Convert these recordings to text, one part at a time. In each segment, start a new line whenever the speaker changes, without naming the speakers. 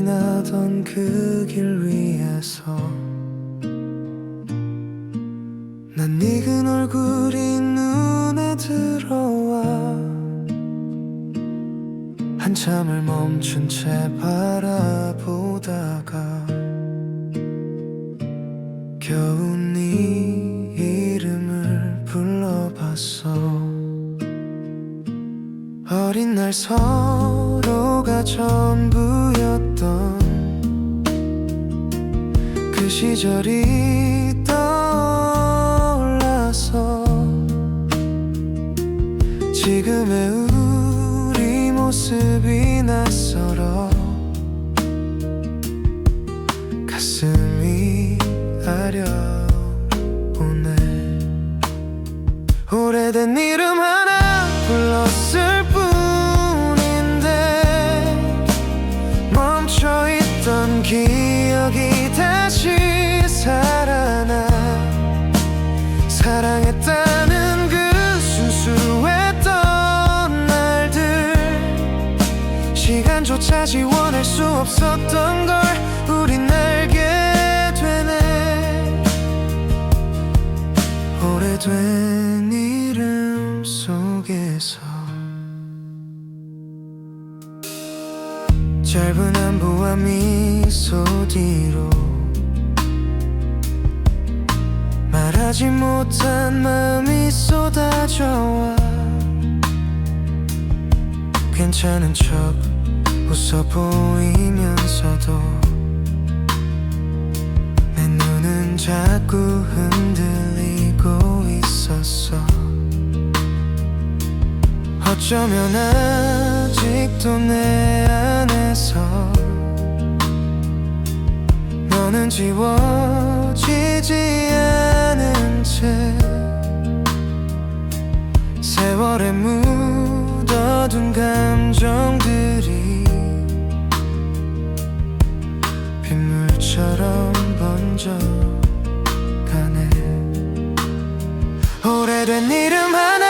지나던 그 길 위에서 난 늙은 얼굴이 눈에 들어와 한참을 멈춘 채 바라보다가 겨우 네 이름을 불러봤어. 어린 날 서로가 전부였던 그 시절이 떠올라서 지금의 우리 모습이 낯설어 가슴이 아려오네. 오래된 이름 하나 불렀을 뿐인데 멈춰있던 기억이 다시 살아나. 사랑했다는 그 순수했던 날들 시간조차 지원할 수 없었던 걸 우린 알게 되네. 오래된 이름 속에서 짧은 안부와 미소 뒤로 말하지 못한 마음이 쏟아져와 괜찮은 척 웃어 보이면서도 내 눈은 자꾸 흔들리고 있었어. 어쩌면 아직도 내 안에서 너는 지워지지 않은 채 세월에 묻어둔 감정들이 빗물처럼 번져가네. 오래된 이름 하나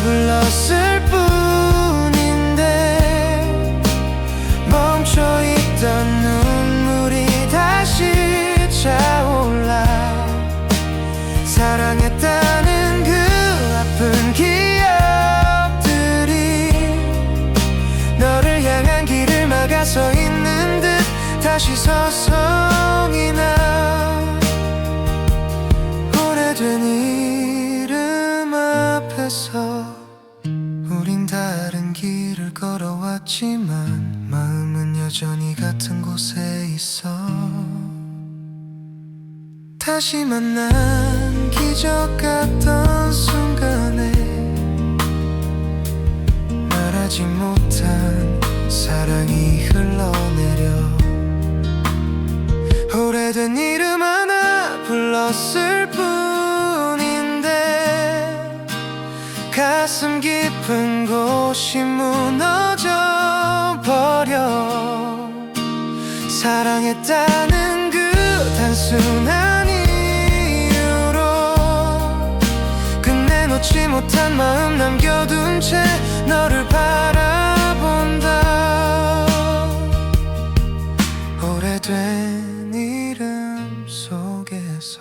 불렀을 뿐인데 멈춰있던 눈물이 다시 차올라. 사랑했다는 그 아픈 기억들이 너를 향한 길을 막아서 있는 듯 다시 서성이 나. 오래된 이름 앞에서 우린 다른 길을 걸어왔지만 마음은 여전히 같은 곳에 있어. 다시 만난 기적 같던 순간에 말하지 못한 사랑이 흘러내려 오래된 이름 하나 불렀을 뿐인데 가슴 깊은 곳이 무너져 버려. 사랑했다는 그 단순한 이유로 끝내놓지 못한 마음 남겨둔 채 너를 바라본다. 오래된 이름 속에서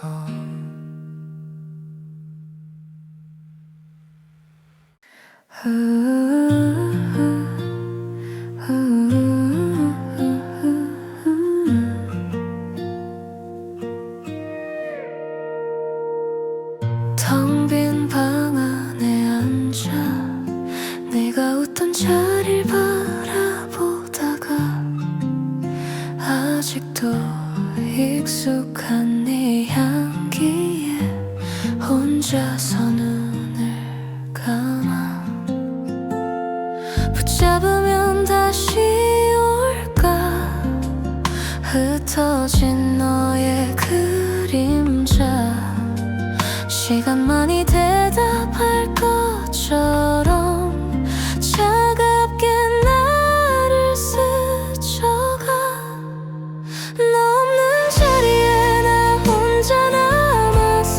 텅 빈 방 안에 앉아 네가 웃던 자리를 바라보다가 아직도 익숙한 네 향기에 혼자서 눈을 감아. 붙잡으면 다시 올까 흩어진 너의 그림자. 시간만이 대답할 것처럼 차갑게 나를 스쳐가. 너 없는 자리에 나 혼자 남아서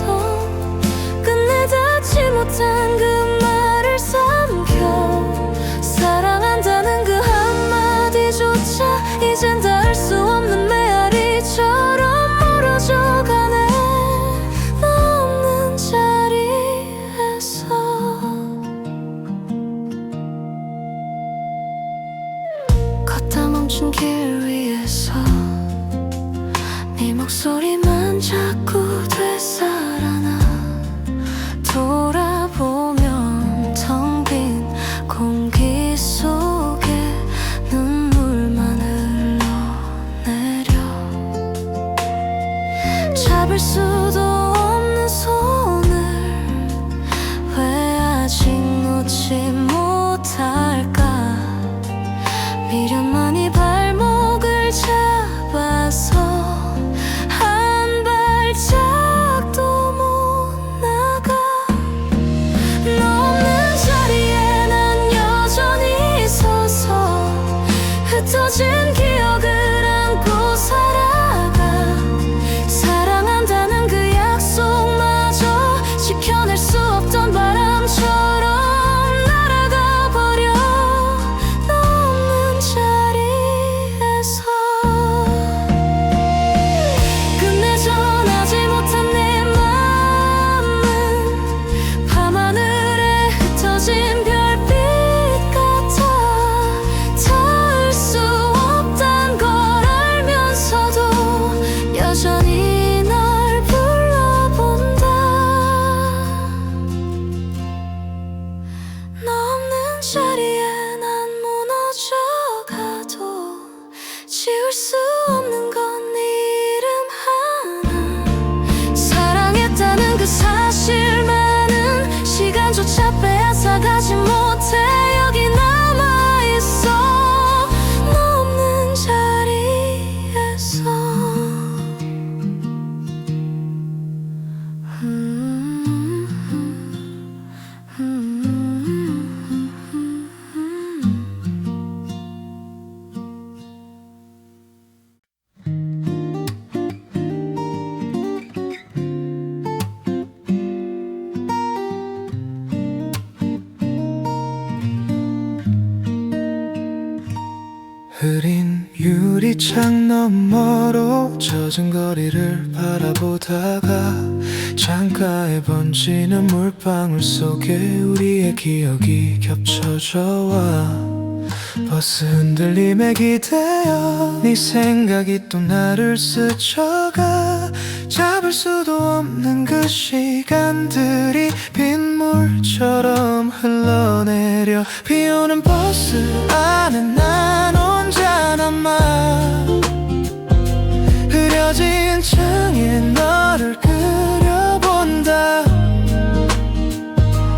끝내 닿지 못한 그 말을 삼켜. 사랑한다는 그 한마디조차 이젠 닿을 수 목소리만 자꾸 되살아나 돌아보면 텅 빈 공기 속에 눈물만 흘러내려 잡을 수도 없는 손을 왜 아직 놓지 못할까 미련만이 발목을 잡아서 한 발짝도 못 나가 너 없는 자리에 난 여전히 서서 흩어진 기억을 안고 살아가 사랑한다는 그 약속마저 지켜낼 수 없던 바람처럼 날아가 버려 너 없는 자리에서 끝내 전하지 못한 내 마음은 밤하늘에 흩어진 별빛 같아 닿을 수 없단 걸 알면서도 여전히 널 불러본다 너 없는 자리에 난 무너져가도 지울 수 없는 건 네 이름 하나 사랑했다는 그 사실만은 시간조차 빼앗아가지 못해 여기 남아있어 너 없는 자리에서
흐린 유리창 너머로 젖은 거리를 바라보다가 창가에 번지는 물방울 속에 우리의 기억이 겹쳐져 와 버스 흔들림에 기대어 네 생각이 또 나를 스쳐가 잡을 수도 없는 그 시간들이 빗물처럼 흘러내려 비오는 버스 안에 난 혼자 남아 흐려진 창에 너를 그려본다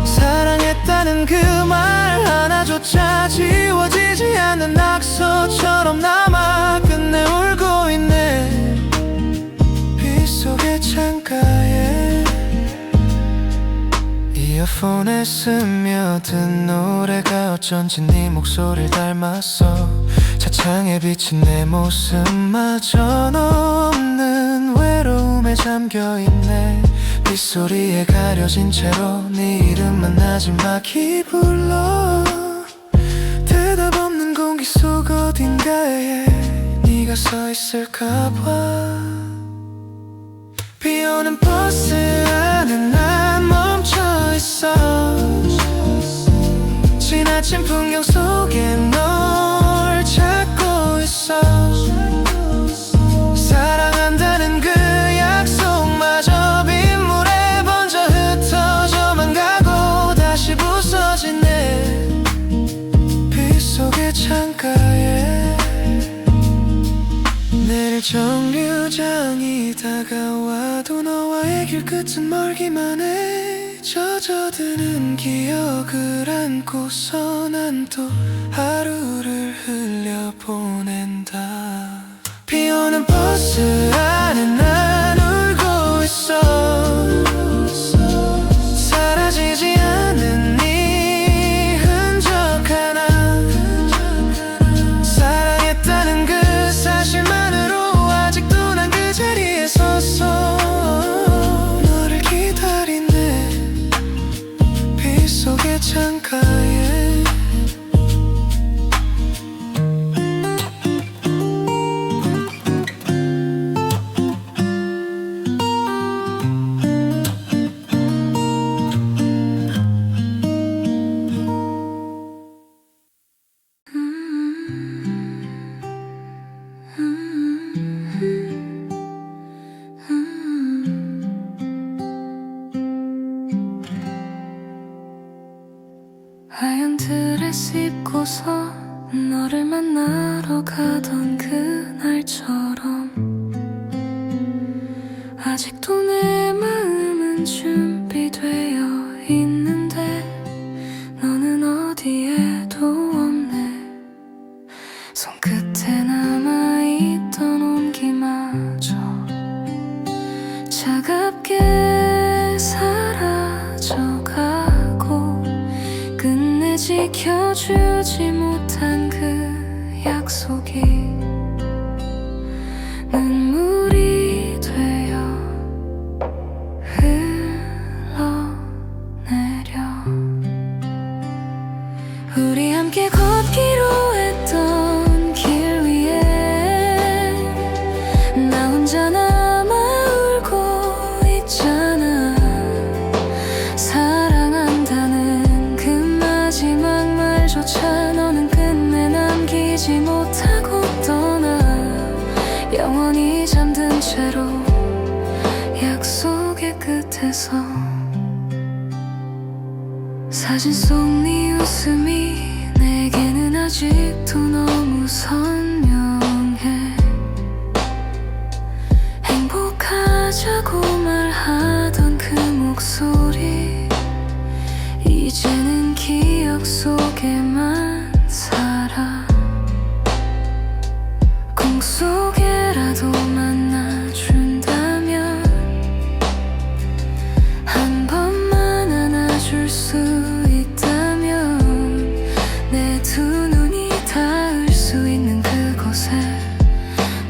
사랑했다는 그 말 하나조차 지워지지 않는 낙서처럼 남아 끝내 울고 있네 빗속의 창가에 이어폰에 스며든 노래가 어쩐지 네 목소리를 닮았어 차창에 비친 내 모습마저 너 없는 외로움에 잠겨있네 빗소리에 가려진 채로 네 이름만 나지막히 불러 대답 없는 공기 속 어딘가에 네가 서 있을까봐 비오는 버스 안에 난 멈춰있어 지나친 풍경 속에 널 찾고 있어 사랑한다는 그 약속마저 빗물에 번져 흩어져만 가고 다시 부서지네 빗속의 창가에 내릴 정류장이 다가와도 너와의 길끝은 멀기만 해 젖어드는 기억을 안고서 난 또 하루를 흘려보낸다 비오는 버스 안에 난 울고 있어 사라지지 않는 네 흔적 하나 사랑했다는 그 사실만으로 아직도 난 그 자리에 섰어 너를 기다리네 빗속의 창가에
것처럼 아직도 내 마음은 준비되어 있는데 너는 어디에도 없네. 손끝에 남아있던 온기마저 차갑게 사라져가고 끝내 지켜주지 못한 그 약속이 눈물이 되어 흘러내려. 우리 함께 걷기로 했던 길 위에 나 혼자 남아 울고 있잖아. 사랑한다는 그 마지막 말조차 너는 끝내 남기지 못하고 떠나. 영원히 잠든 채로 약속의 끝에서 사진 속 네 웃음이 내게는 아직도 너무 선명해. 행복하자고 말하던 그 목소리 이제는 기억 속에만 살아. 꿈속에라도 만나준다면 한 번만 안아줄 수 있다면 내 두 눈이 닿을 수 있는 그곳에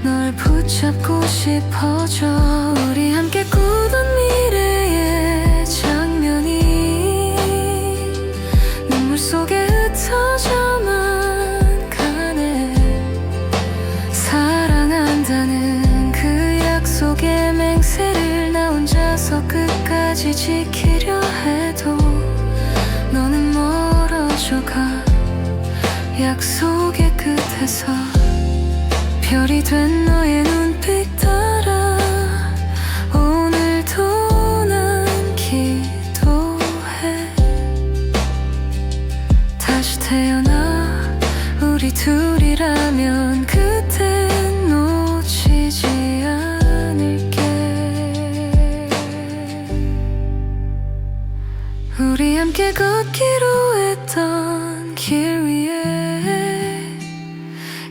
널 붙잡고 싶어져. 우리 함께 꾸던 미래의 장면이 눈물 속에 흩어져만 가네. 사랑한다는 그 약속의 맹세를 나 혼자서 끝까지 지키려 해도 너는 멀어져가. 약속의 끝에서 별이 된 너의 눈빛 따라 오늘도 난 기도해. 다시 태어나 우리 둘이라면 그땐 놓치지 않을게. 우리 함께 걷기로 했던 길 위에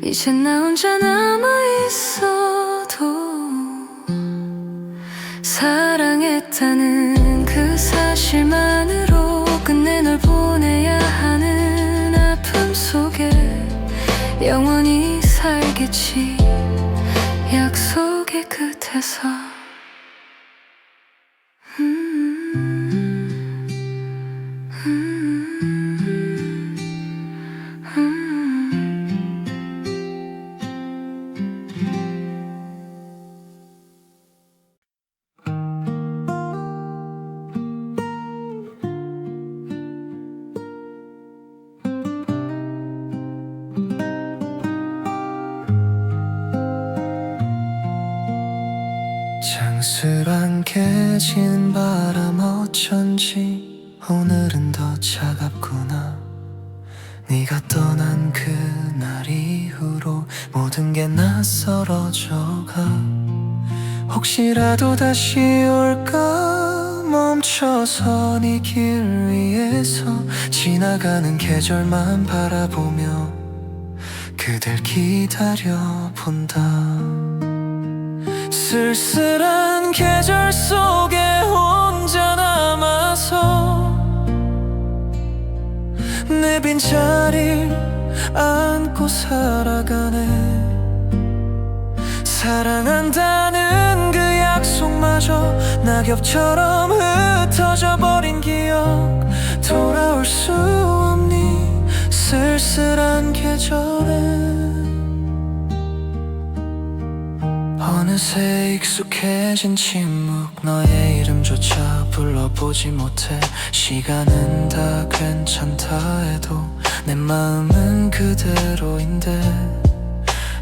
이젠 나 혼자 남아있어도 사랑했다는 그 사실만으로 끝내 널 보내야 하는 아픔 속에 영원히 살겠지. 약속의 끝에서
장스랑게 지는 바람 어쩐지 오늘은 더 차갑구나. 네가 떠난 그날 이후로 모든 게 낯설어져가. 혹시라도 다시 올까 멈춰서 네 길 위에서 지나가는 계절만 바라보며 그댈 기다려본다. 쓸쓸한 계절 속에 혼자 남아서 내 빈자리를 안고 살아가네. 사랑한다는 그 약속마저 낙엽처럼 흩어져 버린 기억. 돌아올 수 없니 쓸쓸한 계절에. 어느새 익숙해진 침묵, 너의 이름조차 불러보지 못해. 시간은 다 괜찮다 해도 내 마음은 그대로인데.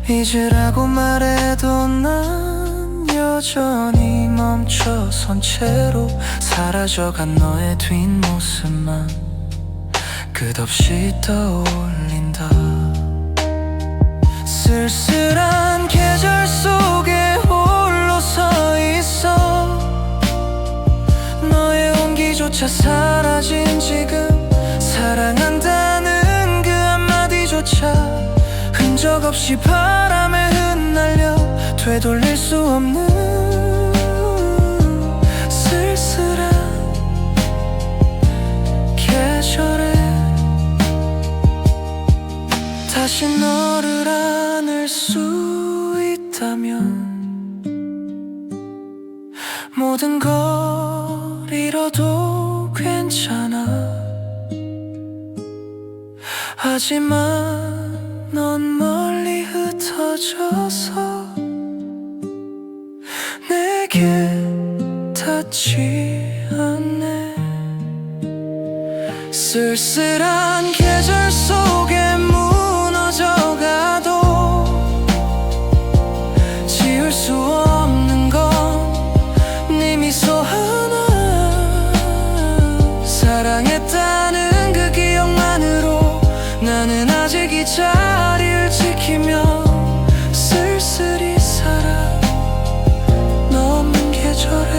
잊으라고 말해도 난 여전히 멈춰선 채로 사라져간 너의 뒷모습만 끝없이 떠올린다. 쓸쓸한 계절 속에 홀로 서 있어. 너의 온기조차 사라진 지금 사랑한다는 그 한마디조차 흔적 없이 바람에 흩날려 되돌릴 수 없는 쓸쓸한 계절에 다시 너를 안을 수 있다면 모든 걸 잃어도 괜찮아. 하지만 넌 멀리 흩어져서 내게 닿지 않네. 쓸쓸한 계절 속에 무너져가도 지울 수 없는 건 네 미소 하나. 사랑했다는 그 기억만으로 나는 아직 이 자리를 지키며 쓸쓸히 살아. 너 없는 계절에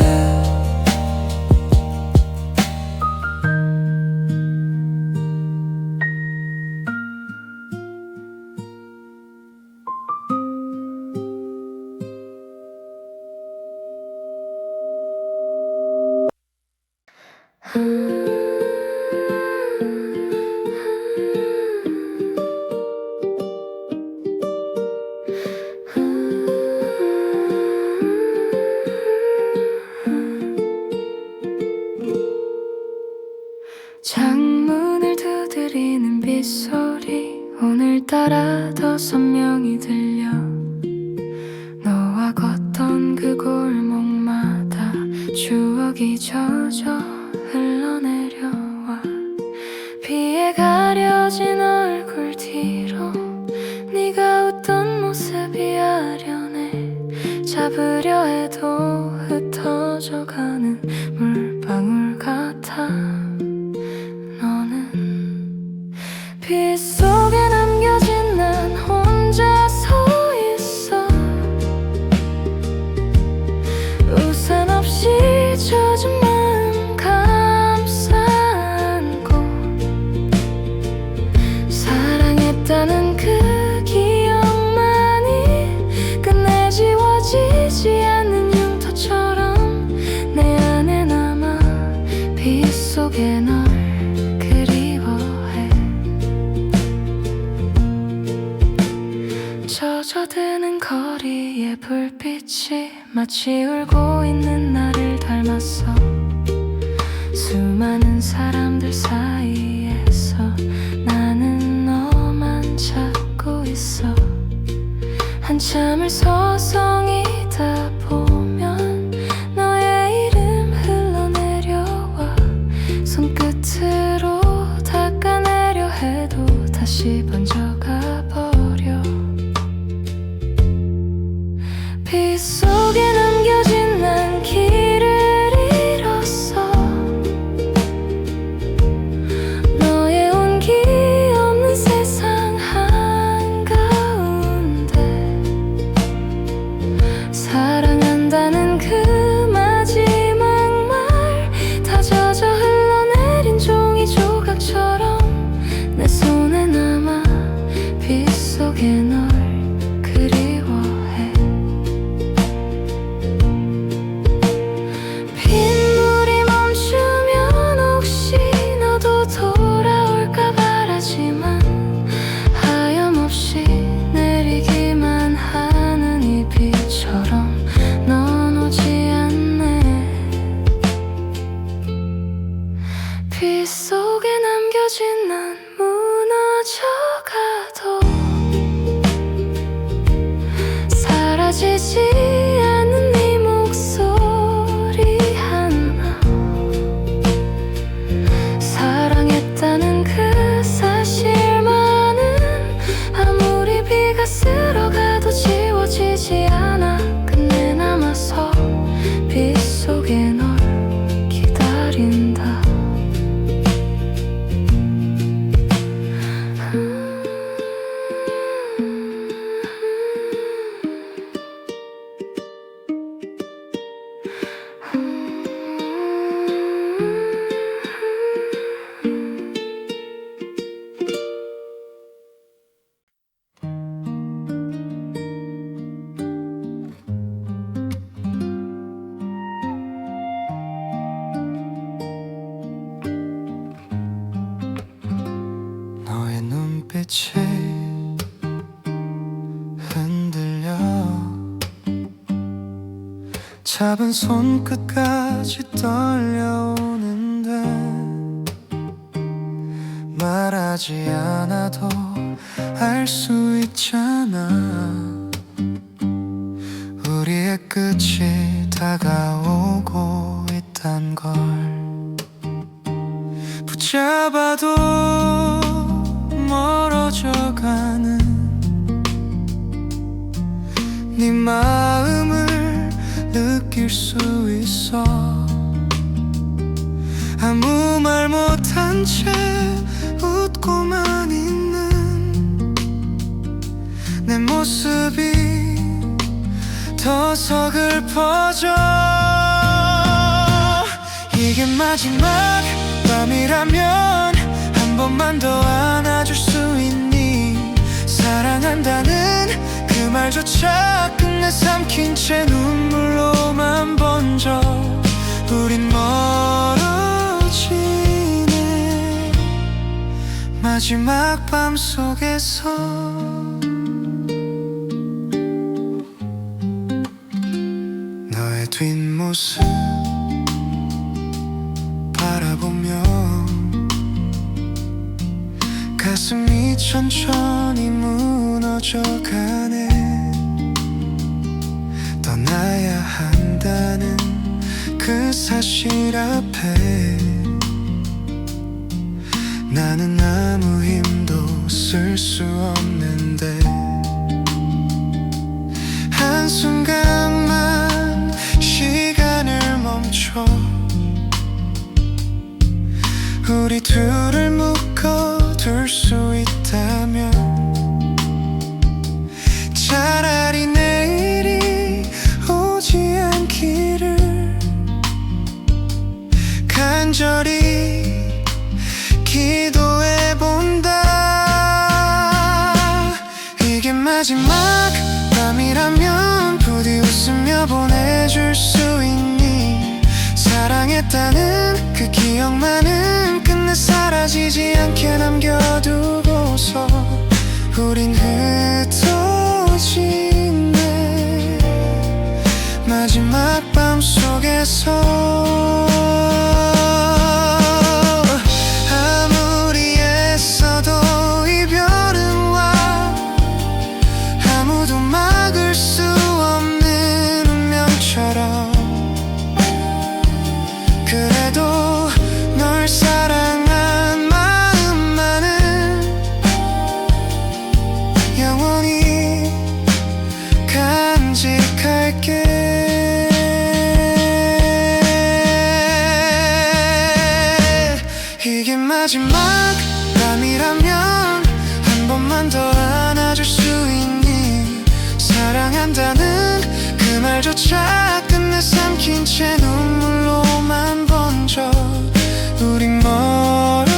창문을 두드리는 빗소리 오늘따라 더 선명히 들려. 너와 걷던 그 골목마다 추억이 젖어 흘러내려와. 비에 가려진 얼굴 뒤로 네가 웃던 모습이 아련해. 잡으려 해도 흩어져가는 물방울 같아. 너는 빗속에 남겨진 난 혼자 서 있어. 우산 없이 젖은 마음 감싸 안고. 사랑했다는 그 기억만이 끝내 지워지지 않는 흉터처럼 내 안에 남아. 빗속에 널 그리워해. 젖어드는 거리의 불빛이 마치 울고 있는 나를 닮았어. 수많은 사람들 사이에서 나는 너만 찾고 있어. 한참을 서성이다 보면 너의 이름 흘러내려와. 손끝으로 닦아내려 해도 다시 번져가 버려. 빗속에 남겨진 난 길을 잃었어. 너의 온기 없는 세상 한가운데. 사랑한다는 그 마지막 말 다 젖어 흘러내린 종이 조각처럼 내 손에 남아. 빗속에 널 그리워해. 빗물이 멈추면 혹시 너도 돌아올까 바라지만 하염없이 내리기만 하는 이 비처럼 넌 오지 않네. 빗속에 남겨진 난 무너져가도 사라지지 않는 네 목소리 하나. 사랑했다는 그 사실만은 아무리 비가 쓸어가도 지워지지 않아. 끝내 남아서 빗속에 널 기다린다.
잡은 손끝까지 떨려오는데 말하지 않아도 알 수 있잖아. 우리의 끝이 다가오고 있단 걸. 붙잡아도 멀어져가는 네 마음을 느낄 수 있어. 아무 말 못한 채 웃고만 있는 내 모습이 더 서글퍼져. 이게 마지막 밤이라면 한 번만 더 안아줄 수 있니? 사랑한다는 그 말조차 끝내 삼킨 채 눈물로만 번져. 우린 멀어지네 마지막 밤 속에서. 너의 뒷모습 바라보며 가슴이 천천히 무너져가네. 떠나야 한다는 그 사실 앞에 나는 아무 힘도 쓸 수 없는데 한순간만 시간을 멈춰 우리 둘을 묶어둘 수 있다면 차라리 내일이 오지 않기를 간절히 기도해본다. 이게 마지막 밤이라면 부디 웃으며 보내줄 수 있니? 사랑했다는 그 기억만은 끝내 사라지지 않게 남겨두고서 우린 흩어지네 마지막 밤 속에서. 아무리 애써도 이별은 와. 아무도 막을 수 없는 운명처럼. 그래도 널 사랑한 마음만은 영원히 간직할게. 이게 마지막 밤이라면 한 번만 더 안아줄 수 있니? 사랑한다는 그 말조차 끝내 삼킨 채 눈물로만 번져. 우린 멀어지네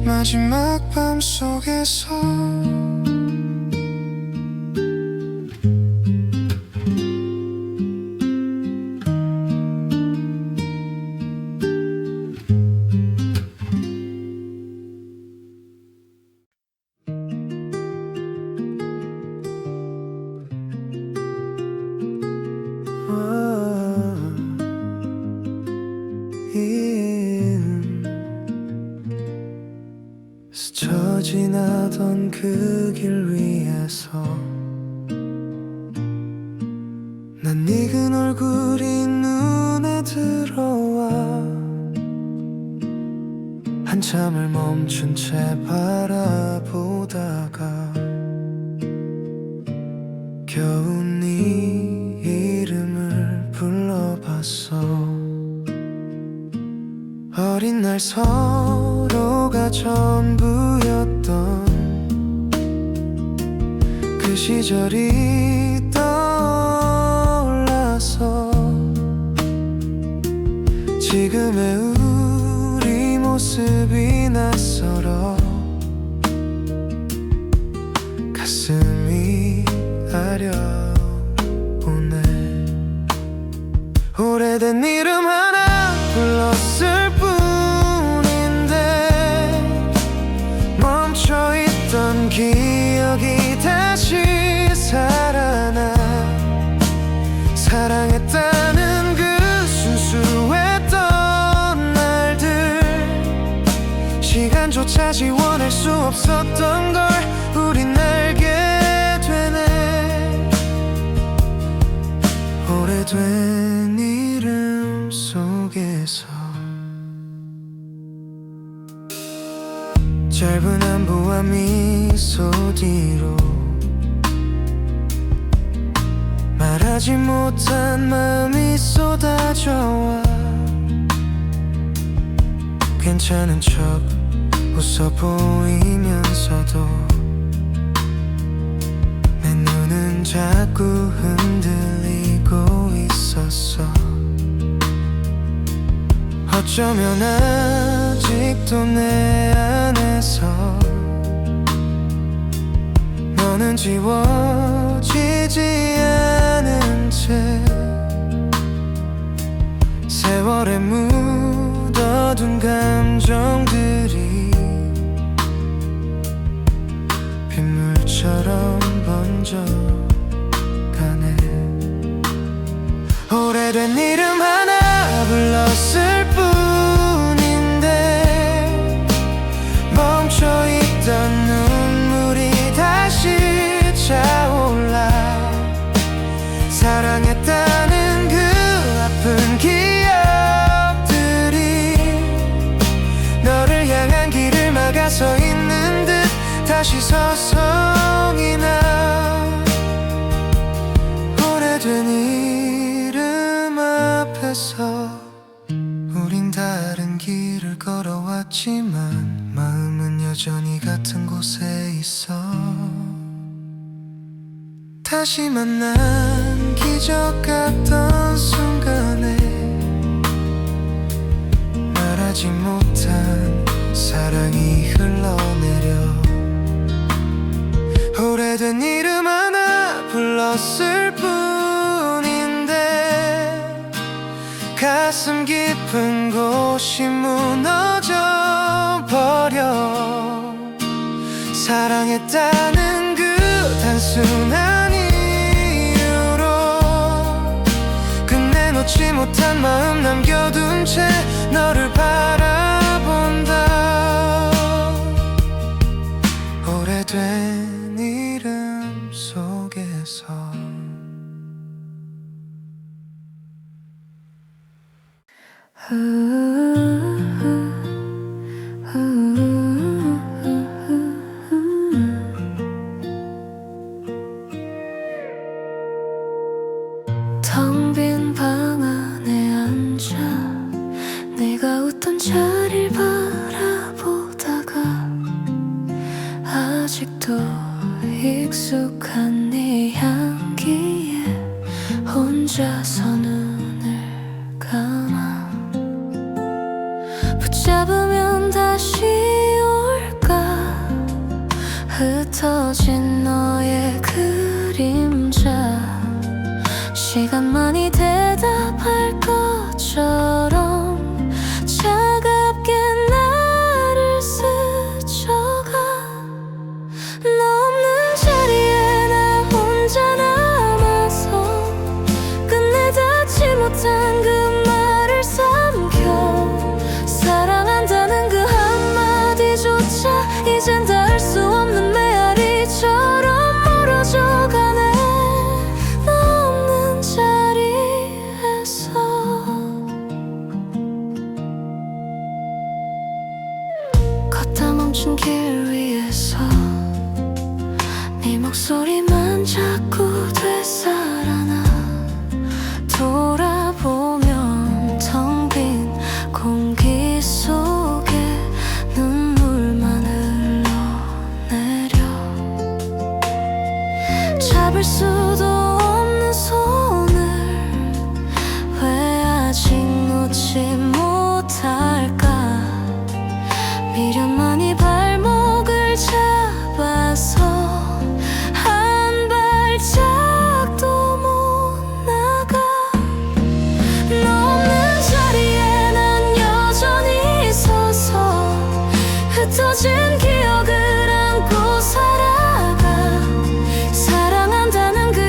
마지막 밤 속에서. 스쳐 지나던 그 길 위에서 난 늙은 얼굴이 눈에 들어와. 한참을 멈춘 채 바라보다가 겨우 네 이름을 불러봤어. 어린 날 서로가 전부였던 그 시절이 떠올라서 지금의 우리 모습이 낯설어 가슴이 아려오네. 오래된 이름 하나 불렀을 뿐인데 멈춰있던 기억이 다시 살아나. 차지 원할 수 없었던 걸 우린 알게 되네. 오래된 이름 속에서 짧은 안부와 미소 뒤로 말하지 못한 마음이 쏟아져와 괜찮은 척 웃어 보이면서도 내 눈은 자꾸 흔들리고 있었어. 어쩌면 아직도 내 안에서 너는 지워지지 않은 채 세월에 묻어둔 감정들이 빗물처럼 번져가네. 오래된 이름 하나 불렀을 뿐인데 멈춰있던 눈물이 다시 차올라. 사랑했다는 그 아픈 기억들이 너를 향한 길을 막아서 있는 듯 다시 서성이 나. 오래된 이름 앞에서 우린 다른 길을 걸어왔지만 마음은 여전히 같은 곳에 있어. 다시 만난 기적 같던 순간에 말하지 못한 사랑이 흘러내려. 오래된 이름 하나 불렀을 뿐인데 가슴 깊은 곳이 무너져 버려. 사랑했다는 그 단순한 이유로 끝내 놓지 못한 마음 남겨둔 채 너를 바라본다. 오래된 이름 속에서
텅 빈 방 안에 앉아 네가 웃던 자리를 바라보다가 아직도 익숙한 네 향기에 혼자서 눈을 감아. 붙잡으면 다시 올까 흩어진 너의 그림자. 시간만이 대답할 것처럼 차갑게 나를 스쳐가. 너 없는 자리에 나 혼자 남아서 끝내 닿지 못한 그 말을 삼켜. 사랑한다는 그 한마디조차 이젠 닿을 수 없는 메아리처럼 멀어져가네. 걷다 멈춘 길 위에서 네 목소리만 자꾸 되살아나. 돌아보면 텅 빈 공기 속에 눈물만 흘러내려. 잡을 수도 없는 손을 왜 아직 놓지 못할까. 미련만이 발목을 잡아서 한 발짝도 못 나가. 너 없는 자리에 난 여전히 서서 흩어진 기억을 안고 살아가. 사랑한다는 그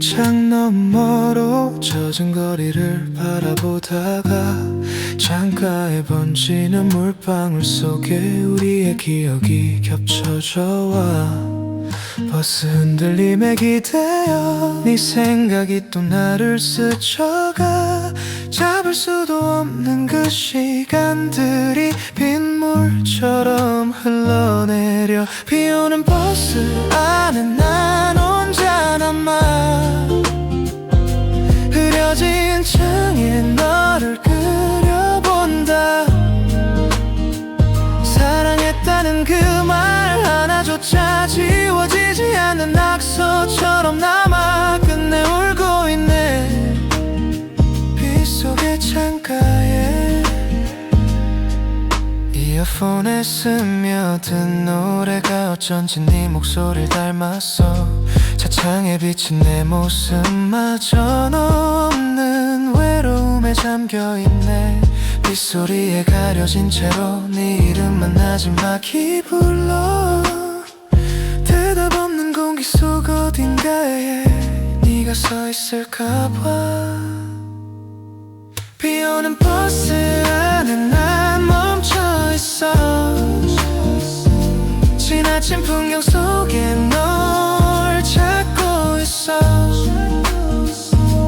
창 너머로 젖은 거리를 바라보다가 창가에 번지는 물방울 속에 우리의 기억이 겹쳐져 와. 버스 흔들림에 기대어 네 생각이 또 나를 스쳐가. 잡을 수도 없는 그 시간들이 빗물처럼 흘러내려. 비오는 버스 안에 난 혼자 남아 흐려진 창에 너를 그려본다. 사랑했다는 그 말 하나조차 지워지지 않는 낙서처럼 남아 끝내 울고 있네. 빗속의 창가에 이어폰에 스며든 노래가 어쩐지 네 목소리를 닮았어. 차창에 비친 내 모습마저 너 없는 외로움에 잠겨있네. 빗소리에 가려진 채로 네 이름만 나지막히 불러. 대답 없는 공기 속 어딘가에 네가 서 있을까봐. 비오는 버스 안에 난 멈춰있어. 지나친 풍경 속에 널 찾고 있어.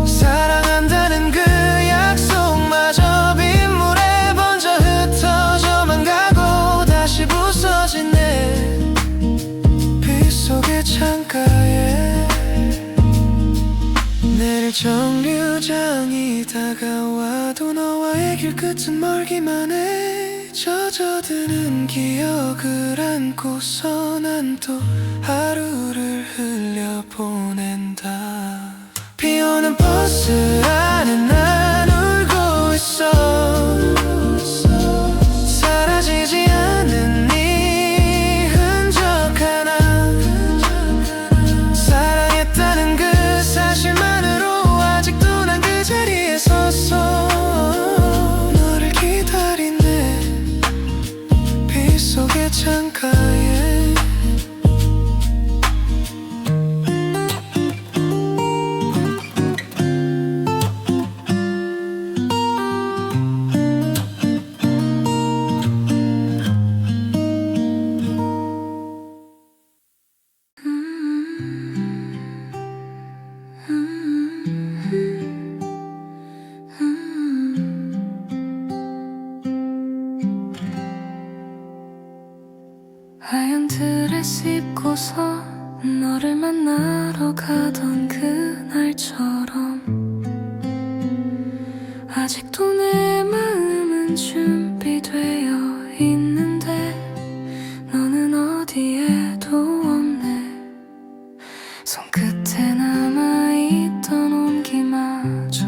사랑한다는 그 약속마저 빗물에 번져 흩어져만 가고 다시 부서지네. 빗속의 창가에 내릴 정류장이 다가와도 너와의 길끝은 멀기만 해. 젖어드는 기억을 안고서 난 또 하루를 흘려보낸다. 비오는 버스 안에 난 울고 있어. 사라지지 않는 네 흔적 하나. 사랑했다는 그 사실만으로 아직도 난 그 자리에 섰어. 너를 기다리네. 빗속의 창가에
하얀 드레스 입고서 너를 만나러 가던 그날처럼 아직도 내 마음은 준비되어 있는데 너는 어디에도 없네. 손끝에 남아있던 온기마저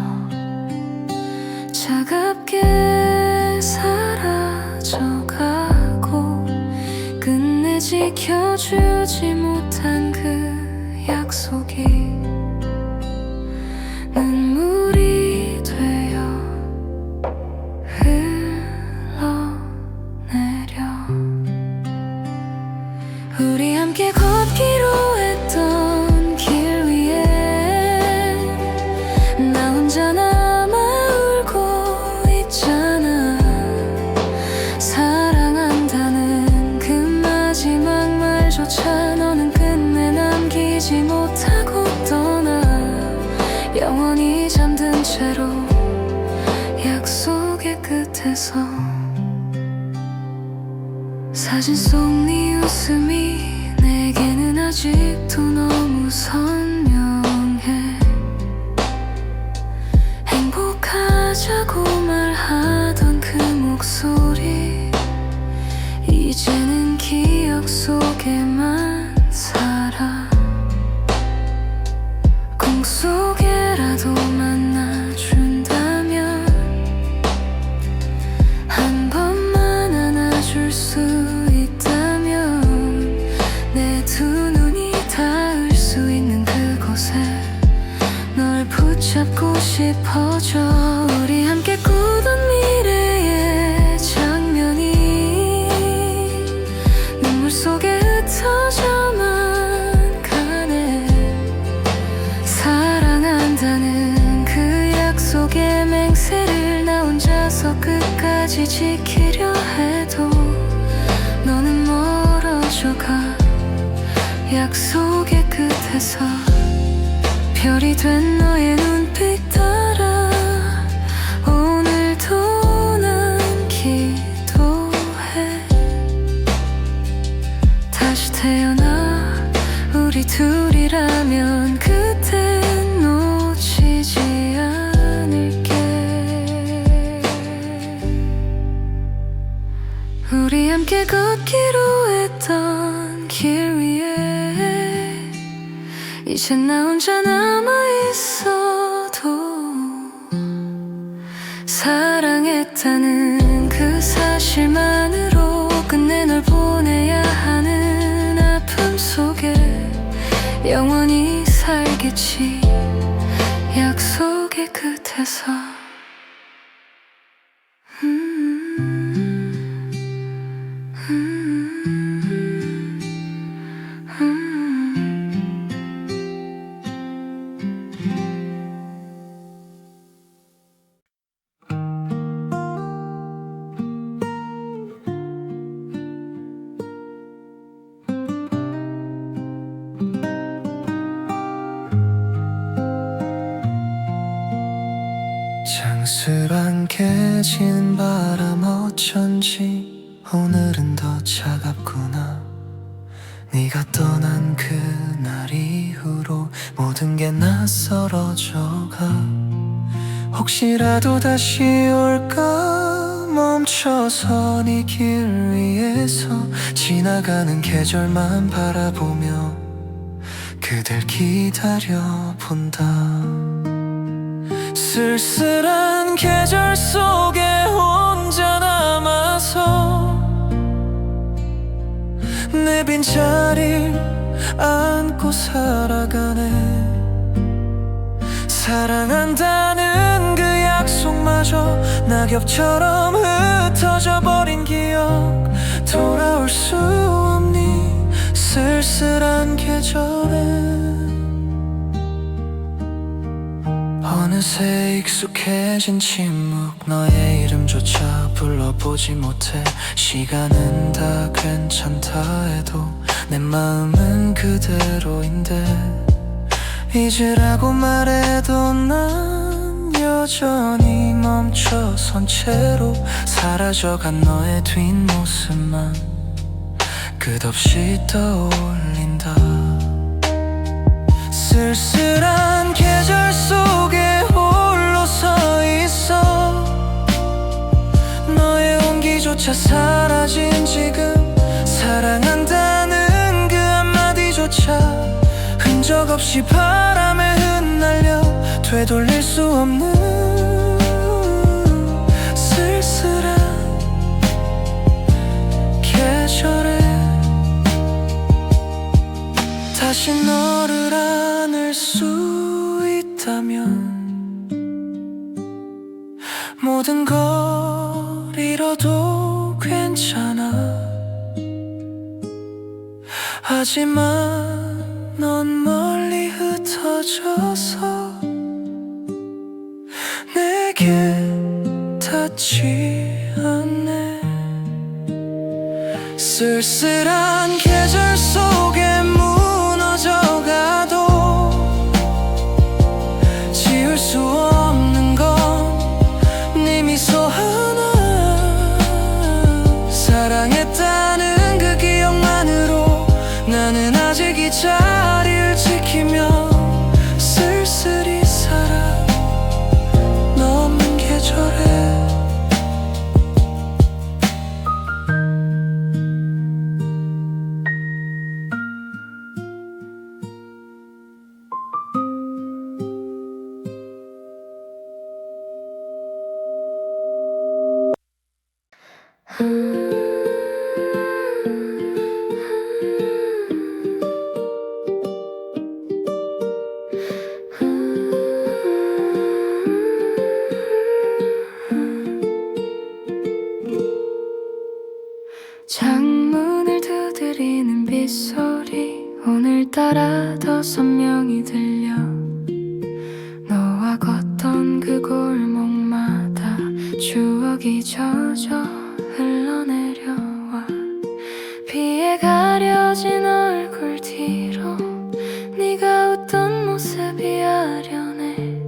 차갑게 사라져가고 끝내 지켜주지 못한 그 약속이 눈물이 되어 흘러내려. 우리 함께 걷기로 했던 길 위에 나 혼자 남아 울고 있잖아. 사랑한다는 그 마지막 말조차 너는 끝내 남기지 못하고 떠나. 영원히 잠든 채로 약속의 끝에서 사진 속 네 웃음이 내게는 아직도 너무 선명해. 행복하자고 말하던 그 목소리 이제는 기억 속에만 살아. 꿈속에라도 만나준다면 한 번만 안아줄 수 있다면 내 두 눈이 닿을 수 있는 그 저 끝까지 지키려 해도 너는 멀어져가. 약속의 끝에서 별이 된 너의 눈빛 따라 오늘도 난 기도해. 다시 태어나 우리 둘이라면 그땐 놓치지 않을게. 우리 함께 걷기로 했던 길 위에 이젠 나 혼자 남아있어도 사랑했다는 그 사실만으로 끝내 널 보내야 하는 아픔 속에 영원히 살겠지. 약속의 끝에서
장슬한게 지는 바람 어쩐지 오늘은 더 차갑구나. 네가 떠난 그날 이후로 모든 게 낯설어져가. 혹시라도 다시 올까 멈춰서 네 길 위에서 지나가는 계절만 바라보며 그댈 기다려본다. 쓸쓸한 계절 속에 혼자 남아서 내 빈자리를 안고 살아가네. 사랑한다는 그 약속마저 낙엽처럼 흩어져 버린 기억. 돌아올 수 없니 쓸쓸한 계절에. 어느새 익숙해진 침묵, 너의 이름조차 불러보지 못해. 시간은 다 괜찮다 해도 내 마음은 그대로인데. 잊으라고 말해도 난 여전히 멈춰선 채로 사라져간 너의 뒷모습만 끝없이 떠올린다. 쓸쓸한 계절 속에 홀로 서 있어. 너의 온기조차 사라진 지금 사랑한다는 그 한마디조차 흔적 없이 바람에 흩날려 되돌릴 수 없는 쓸쓸한 계절에. 다시 너를 안을 수 있다면 모든 걸 잃어도 괜찮아. 하지만 넌 멀리 흩어져서 내게 닿지 않네. 쓸쓸한 계절 속에 무너져가도 지울 수 없는 건 네 미소 하나. 사랑했다는 그 기억만으로 나는 아직 이 자리를 지키며 쓸쓸히 살아. 너 없는 계절에.
추억이 젖어 흘러내려와 비에 가려진 얼굴 뒤로 네가 웃던 모습이 아련해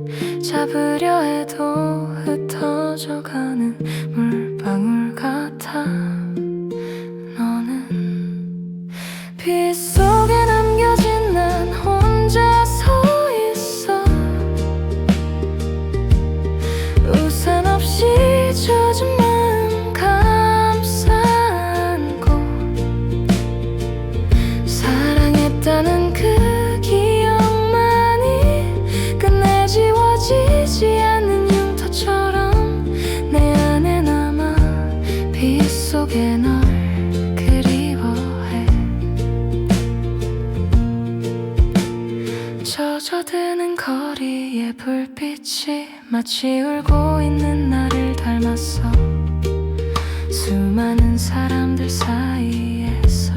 잡으려 해도 흩어져가는 물방울 같아 너는 빗속에 남겨진 난 혼자 서 있어 우산 없이 젖은 마음 감싸 안고 사랑했다는 그 기억만이 끝내 지워지지 않는 흉터처럼 내 안에 남아 빗속에 널 그리워해 젖어드는 거리의 불빛이 마치 울고 있는 나를 닮았어 수많은 사람들 사이에서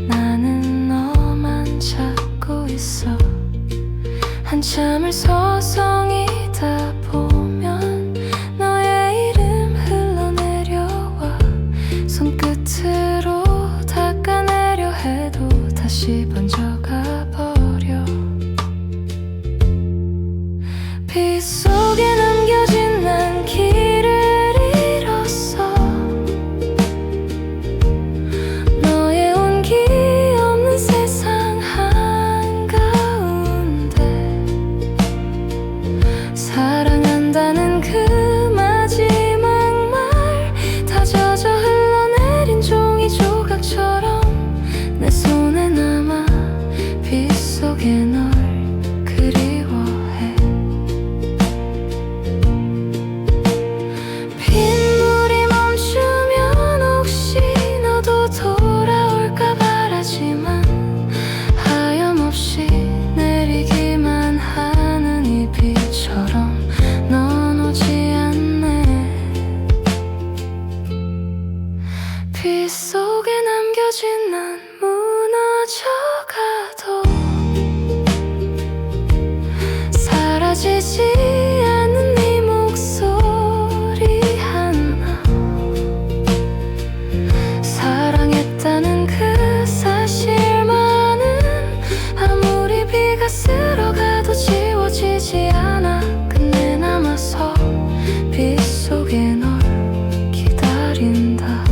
나는 너만 찾고 있어 한참을 서성이다 보면 너의 이름 흘러내려와 손끝으로 닦아내려 해도 다시 번져가 버려 빗속에 남겨진 난 길을 잃었어 너의 온기 없는 세상 한가운데 사랑한다는 그 마지막 말 다 젖어 흘러내린 종이 조각처럼 내 손에 남아 빗속에 널 그리워해 빗물이 멈추면 혹시 너도 돌아올까 바라지만 하염없이 내리기만 하는 이 비처럼 넌 오지 않네 빗속에 남겨진 난 무너져가도 사라지지 않는 네 목소리 하나 사랑했다는 그 사실만은 아무리 비가 쓸어가도 지워지지 않아 끝내 남아서 빗속에 널 기다린다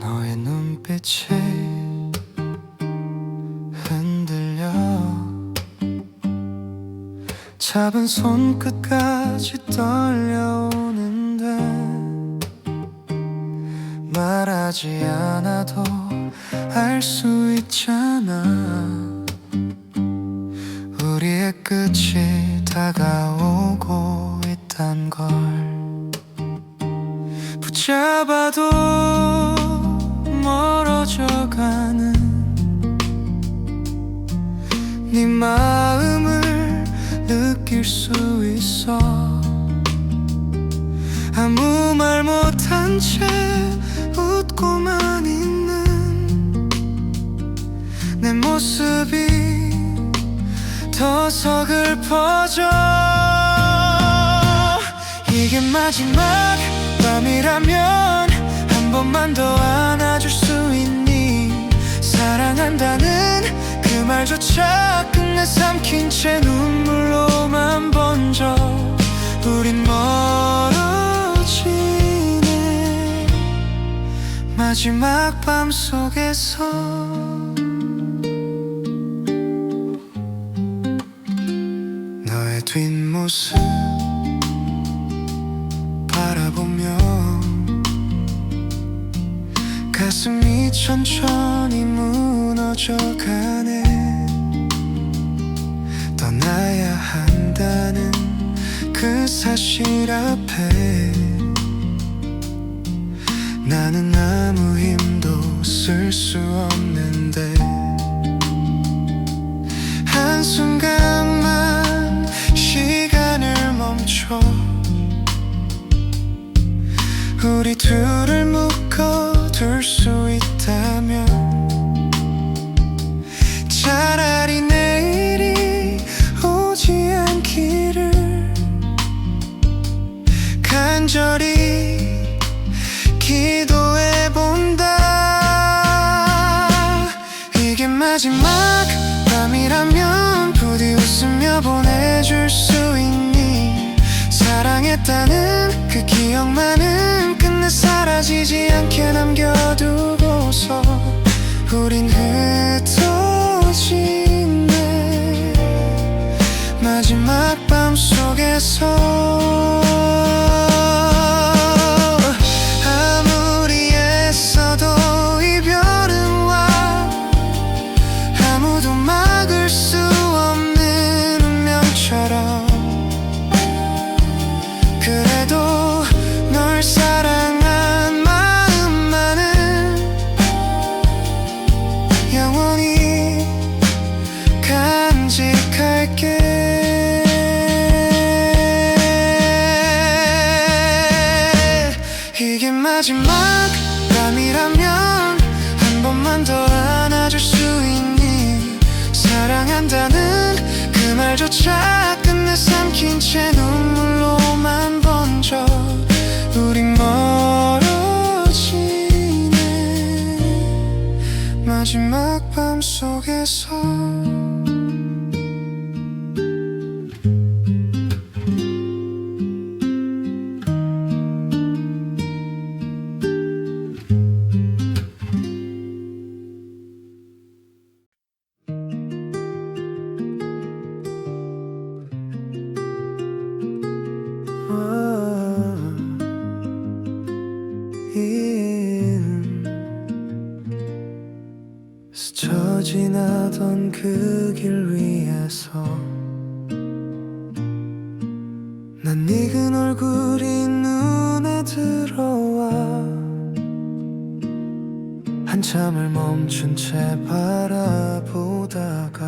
너의 눈빛이 흔들려 잡은 손끝까지 떨려오는데 말하지 않아도 알 수 있잖아 우리의 끝이 다가오고 있단 걸 붙잡아도 멀어져가는 네 마음을 느낄 수 있어 아무 말 못한 채 웃고만 있는 내 모습이 더 서글퍼져 이게 마지막 밤이라면 한 번만 더 안아줄 수 있니 사랑한다는 그 말조차 끝내 삼킨 채 눈물로만 번져 우린 멀어지네 마지막 밤 속에서 너의 뒷모습 바라보며 가슴이 천천히 무너져가네 떠나야 한다는 그 그 사실 앞에 나는 아무 힘도 쓸 수 없는데 한순간만 시간을 멈춰 우리 둘을 묶어둘 수 있다면 차라리 내일이 오지 않기를 간절히 기도해본다. 이게 마지막 밤이라면 부디 웃으며 보내줄 수 있니? 사랑했다는 그 기억만은 끝내 사라지지 않게 남겨두고서 우린 흩어지네. 마지막 밤 속에서 아무리 애써도 이별은 와. 아무도 막을 수 없는 운명처럼 그래도 널 사랑한 마음만은 영원히 간직할게. 이게 마지막 밤이라면 한 번만 더 안아줄 수 있니? 사랑한다는 그 말조차 끝내 삼킨 채 눈물로만 번져 우린 멀어지네. 마지막 밤 속에서 스쳐 지나던 그 길 위에서 난 늙은 얼굴이 눈에 들어와 한참을 멈춘 채 바라보다가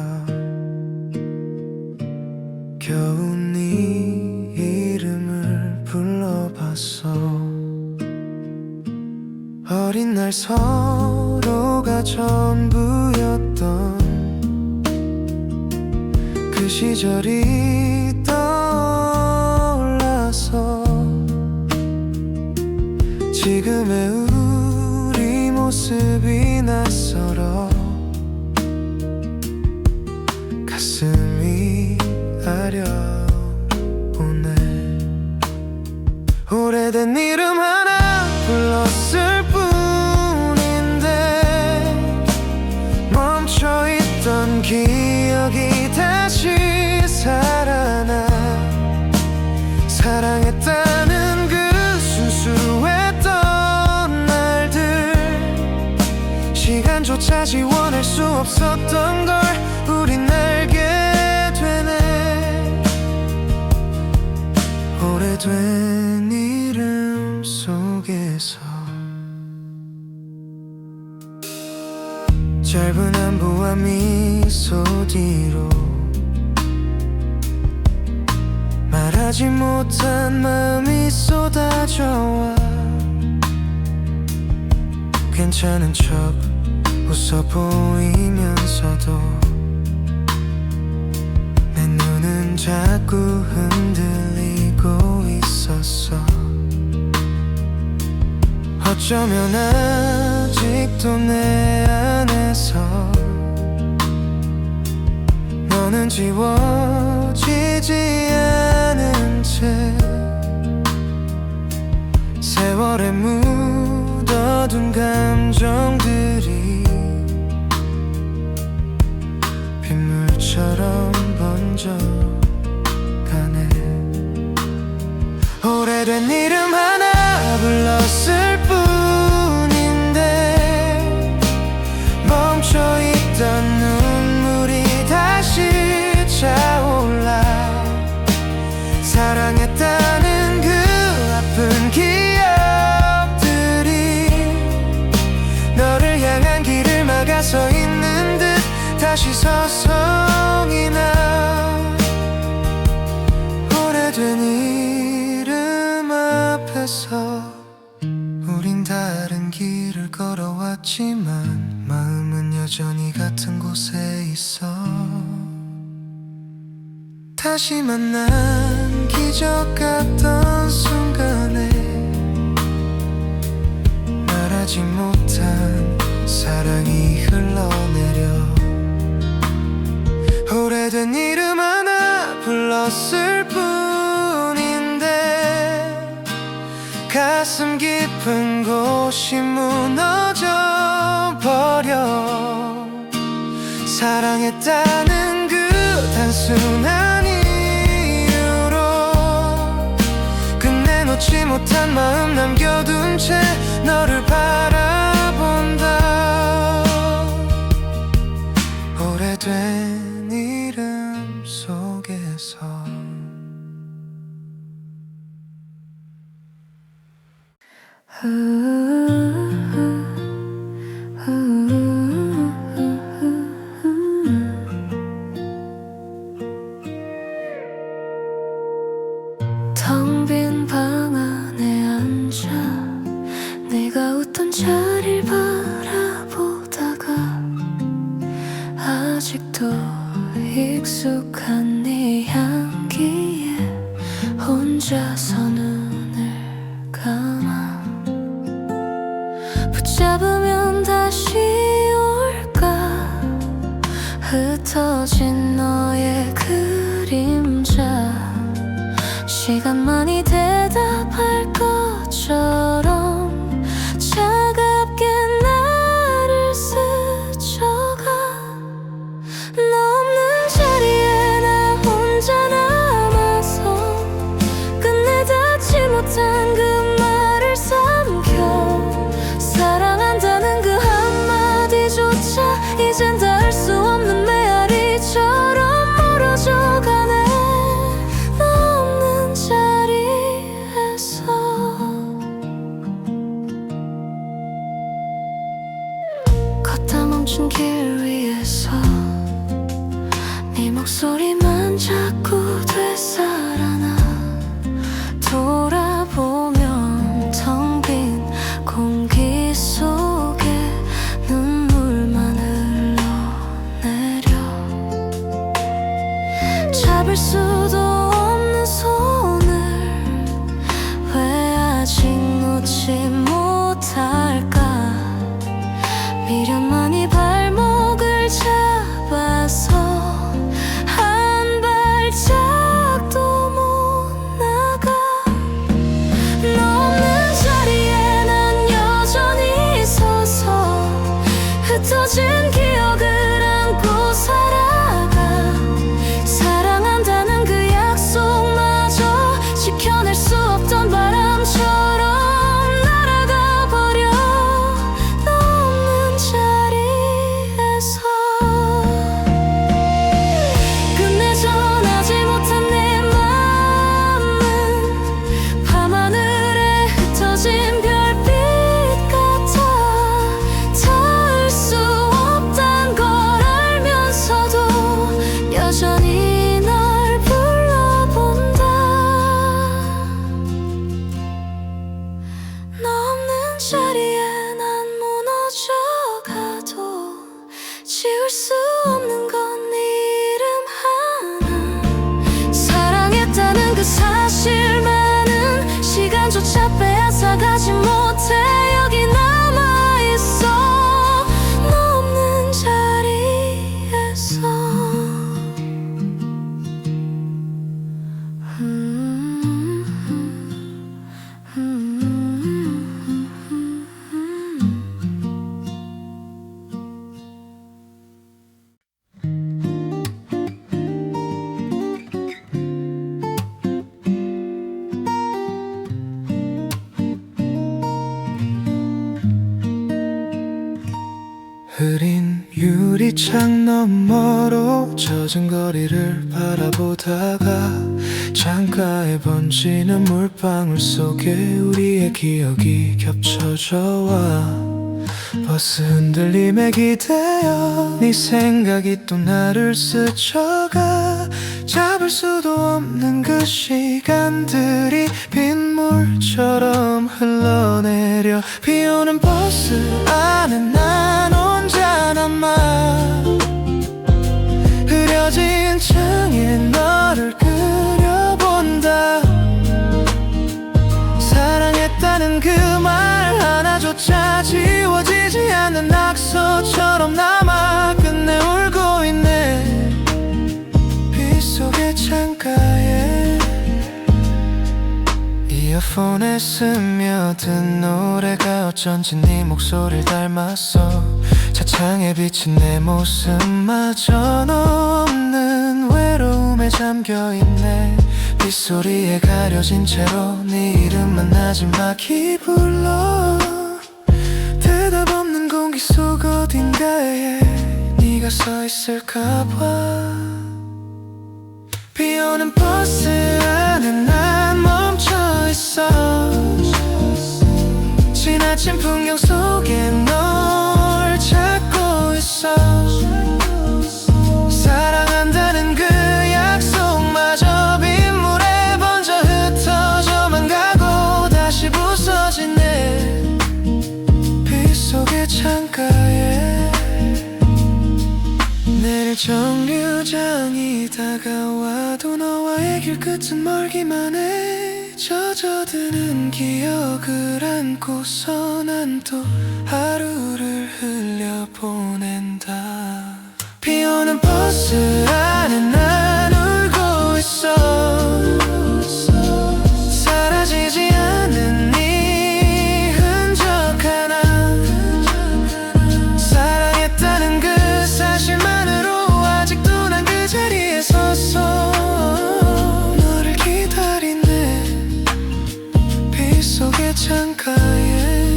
겨우 네 이름을 불러봤어. 어린 날 서로가 전부였던 그 시절이 떠올라서 지금의 우리 모습이 낯설어 가슴이 아려오네. 오래된 이름 하나 불렀을 뿐인데 멈춰있던 기억이 다시 살아나. 사랑했다는 그 순수했던 날들 시간조차 지원할 수 없었던 걸 우린 알게 되네. 오래된 이름 속에서 짧은 안부와 미소 뒤로 말하지 못한 마음이 쏟아져와 괜찮은 척 웃어 보이면서도 내 눈은 자꾸 흔들리고 있었어. 어쩌면 아직도 내 안에서 너는 지워지지 않은 채 세월에 묻어둔 감정들이 빗물처럼 번져가네. 오래된 이름 하나 불렀을 뿐인데 멈춰있던 눈물이 다시 차올라. 사랑 사랑했다는 그 아픈 기억들이 너를 향한 길을 막아서 있는 듯 다시 서성이 나. 오래된 이름 앞에서 우린 다른 길을 걸어왔지만 마음은 여전히 같은 곳에 있어. 다시 만난 기적 같던 순간에 말하지 못한 사랑이 흘러내려 오래된 이름 하나 불렀을 뿐인데 가슴 깊은 곳이 무너져 버려. 사랑했다는 그 단순한 이유로 끝내 놓지 못한 마음 남겨둔 채 너를 바라본다. 오래된 이름 속에서
텅 빈 방 안에 앉아 네가 웃던 자리를 바라보다가 아직도 익숙한 네 향기에 혼자서 눈을 감아. 붙잡으면 다시 올까 흩어진 너의 그림자. 시간만이 대답할 것처럼 차갑게 나를 스쳐가. 너 없는 자리에 나 혼자 남아서 끝내 닿지 못한 그 말을 삼켜. 사랑한다는 그 한마디조차 이젠 닿을 수 없는 메아리처럼 멀어져 가네. 걷다 멈춘 길 위에서 네 목소리만 자꾸 되살아나. 돌아보면 텅 빈 공기 속에 눈물만 흘러내려. 잡을 수도 없는 손을 왜 아직 놓지 못할까. 미련만이 발목을 잡아서 한 발짝도 못 나가. 너 없는 자리에 난 여전히 서서 흩어진 기억을 안고 살아가. 사랑한다는 그 약속마저 지켜낼 수 없던 바람처럼 지울 수 없는 건 이름 하나. 사랑했다는 그 사실만은 시간조차 빼앗아가지 못해 여기 남아있어. 너 없는 자리에서.
흐린 유리창 너머로 젖은 거리를 바라보다가 창가에 번지는 물방울 속에 우리의 기억이 겹쳐져 와 버스 흔들림에 기대어 네 생각이 또 나를 스쳐가 잡을 수도 없는 그 시간들이 빗물처럼 흘러내려 비오는 버스 안에 난 혼자 남아 흐려진 창에 너를 그려본다 사랑했다는 그 말 하나조차 지워지지 않는 낙서처럼 남아 끝내 울고 있네 빗속의 창가에 이어폰에 스며든 노래가 어쩐지 네 목소리를 닮았어 차창에 비친 내 모습마저 너 없는 외로움에 잠겨있네 빗소리에 가려진 채로 네 이름만 나지막히 불러 대답 없는 공기 속 어딘가에 네가 서 있을까봐 비오는 버스 안에 난 멈춰있어 지나친 풍경 속에 널 찾고 있어 사랑한다는 그 약속마저 빗물에 번져 흩어져만 가고 다시 부서지네 빗속의 창가에 내일 정류장이 다가와도 너와의 길끝은 멀기만 해 젖어드는 기억을 안고서 난 또 하루를 흘려보낸다 비오는 버스 안에 난 울고 있어 사라지지 않는 네 흔적 하나 사랑했다는 그 사실만으로 아직도 난 그 자리에 섰어 너를 기다리네 빗속의 창가에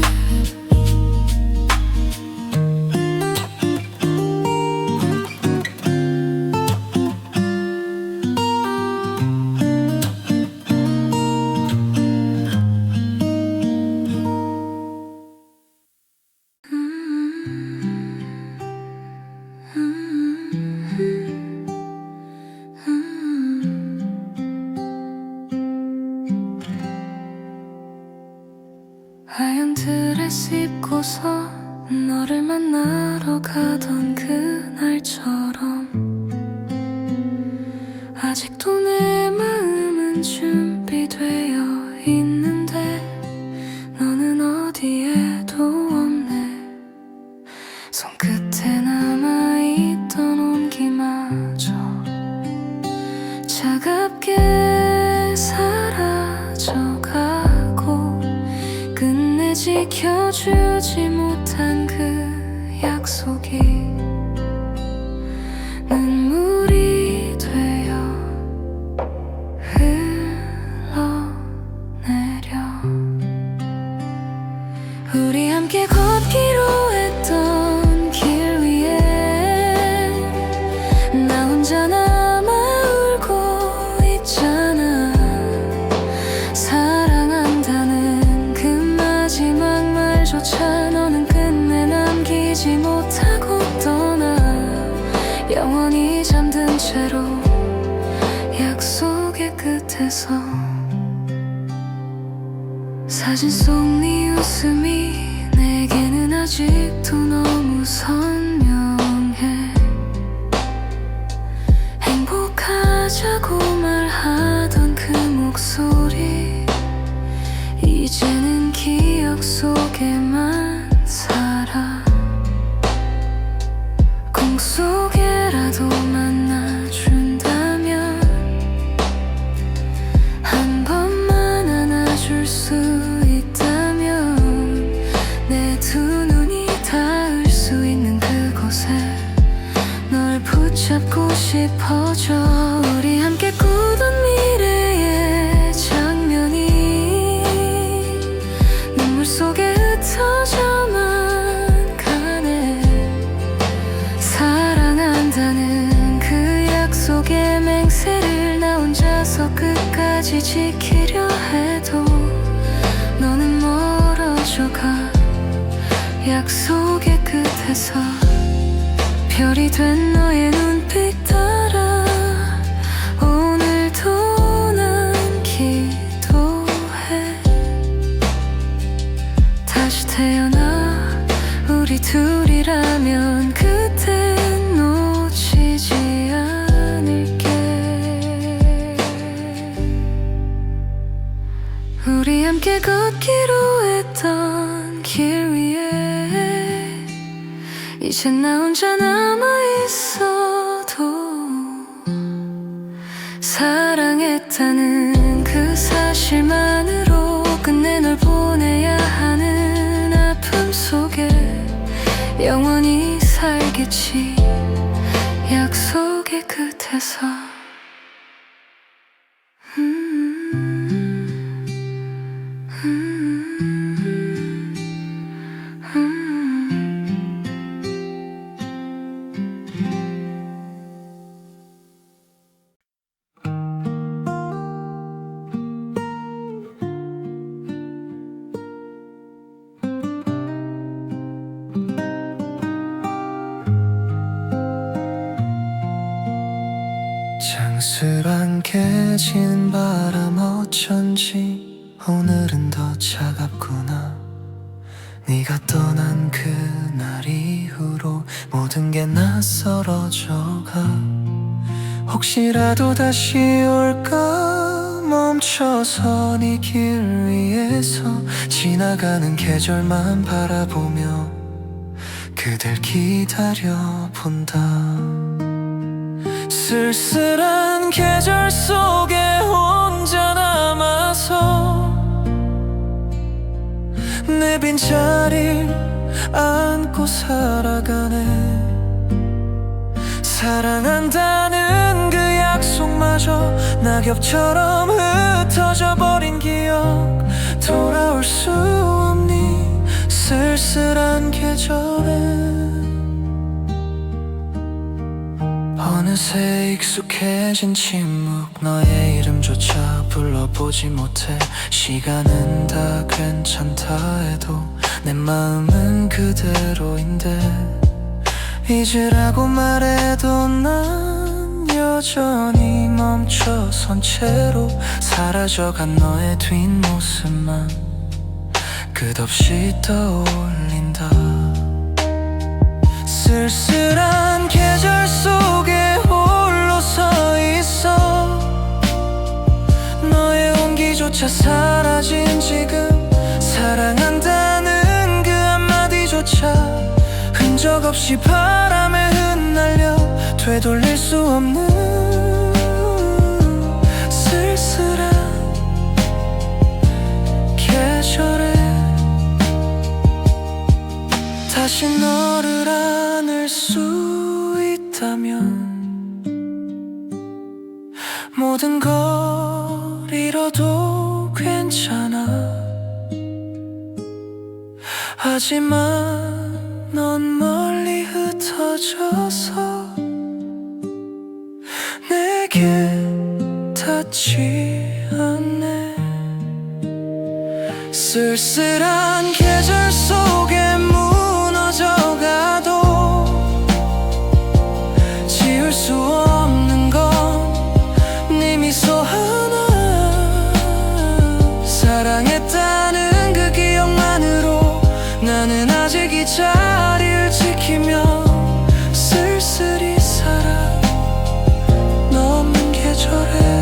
하얀 드레스 입고서 너를 만나러 가던 그날처럼 아직도 내 마음은 준비되어 있는데 너는 어디에도 없네 손끝에 남아있던 온기마저 차갑게 사라져가고 끝내 지켜주지 못한 그 약속이 눈물이 되어 흘러내려 우리 함께 걷기로 했던 길 위에 나 혼자 남아 울고 있잖아 사랑한다는 그 마지막 말조차 너는 끝내 남기지 못하고 떠나 영원히 잠든 채로 약속의 끝에서 사진 속 네 웃음이 내게는 아직도 너무 선명해 행복하자고 말하던 그 목소리 이제는 기억 속에만 살아 꿈속에라도 만나준다면 한 번만 안아줄 수 있다면 내 두 눈이 닿을 수 있는 그곳에 널 붙잡고 싶어져 우리 함께 꾸던 미래의 장면이 눈물 속에 흩어 지키려 해도 너는 멀어져가. 약속의 끝에서 별이 된 너의 눈빛 따라 오늘도 난 기도해. 다시 태어나 우리 둘이라면 그땐 놓치지 않을게. 우리 함께 걷기로 했던 길 위에 이젠 나 혼자 남아있어도 사랑했다는 그 사실만으로 끝내 널 보내야 하는 아픔 속에 영원히 살겠지. 약속의 끝에서
장슬한게 지는 바람 어쩐지 오늘은 더 차갑구나. 네가 떠난 그날 이후로 모든 게 낯설어져가. 혹시라도 다시 올까 멈춰서 네 길 위에서 지나가는 계절만 바라보며 그댈 기다려본다. 쓸쓸한 계절 속에 혼자 남아서 내 빈자리를 안고 살아가네. 사랑한다는 그 약속마저 낙엽처럼 흩어져 버린 기억. 돌아올 수 없니 쓸쓸한 계절에. 어느새 익숙해진 침묵, 너의 이름조차 불러보지 못해. 시간은 다 괜찮다 해도 내 마음은 그대로인데. 잊으라고 말해도 난 여전히 멈춰선 채로 사라져간 너의 뒷모습만 끝없이 떠올린다. 쓸쓸한 계절 속에 홀로 서 있어. 너의 온기조차 사라진 지금 사랑한다는 그 한마디조차 흔적 없이 바람에 흩날려 되돌릴 수 없는 쓸쓸한 계절에 다시 너를 안을 수 있다면 모든 걸 잃어도 괜찮아. 하지만 넌 멀리 흩어져서 내게 닿지 않네. 쓸쓸한 계절 속에 무너져가도 지울 수 없는 건 네 미소 하나. 사랑했다는 그 기억만으로 나는 아직 이 자리를 지키며 쓸쓸히 살아. 너 없는 계절에.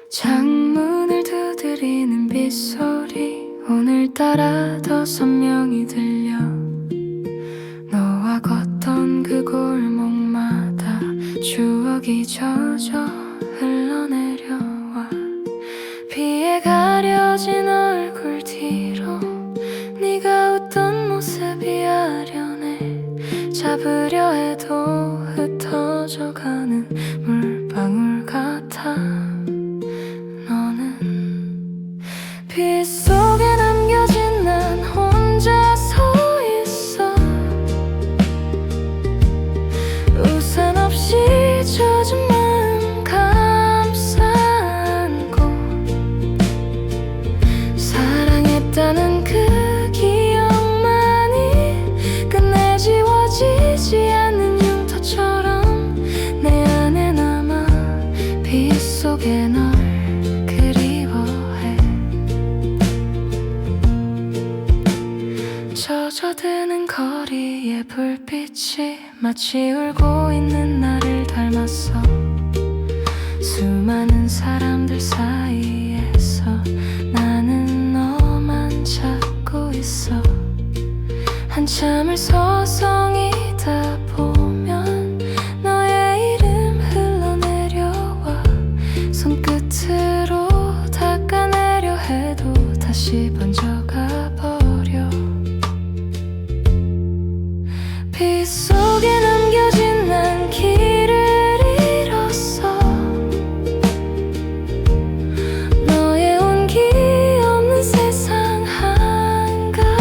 창문을 두드리는 빗소리 오늘따라 더 선명히 들려. 너와 걷던 그 골목마다 추억이 젖어 흘러.
숨겨진 얼굴 뒤로 네가 웃던 모습이 아련해. 잡으려 해도 흩어져가는 물방울 같아. 너는 빗속에 남겨진 난 혼자 서 있어. 우산 없이 젖은 마음 감싸 안고 사랑했다는 그 기억만이 끝내 지워지지 않는 흉터처럼 내 안에 남아 빗속에 널 그리워해. 젖어드는 거리의 불빛이 마치 울고 있는 나를 닮았어. 수많은 사람들 사이에서 나는 너만 찾고 있어. 한참을 서성이다 보면 너의 이름 흘러내려와. 손끝으로 닦아내려 해도 다시 번져가 버려. 빗속에 남겨진 난 길을 잃었어. 너의 온기 없는 세상 한가운데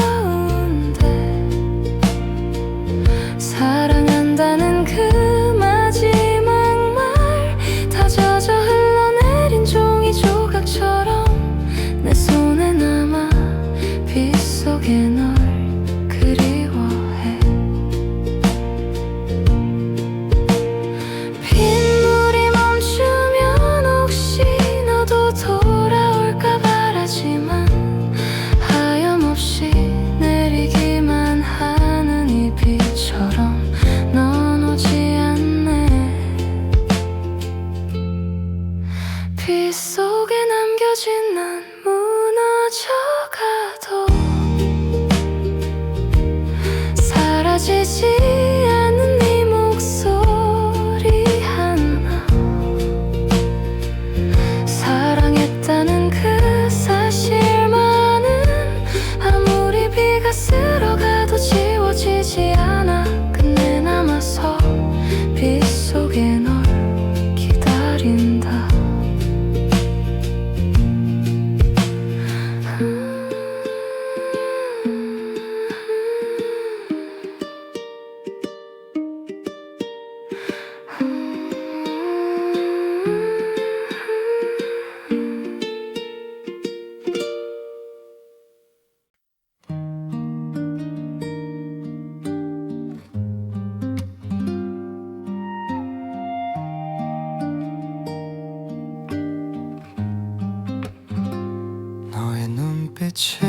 사랑한다는 그 마지막 말 다 젖어 흘러내린 종이 조각처럼 내 손에 남아 빗속에 널 그리워해. 빗물이 멈추면 혹시 너도 돌아올까 바라지만 하염없이 내리기만 하는 이 비처럼 넌 오지 않네. 빗속에 남겨진 난 무너져가도 사라지지 않는 네 목소리 하나. 사랑했다는 그 사실만은 아무리 비가 쓸어가도 지워지지 않아. 끝내 남아서 빗속에 널 기다린다.
너의 눈빛이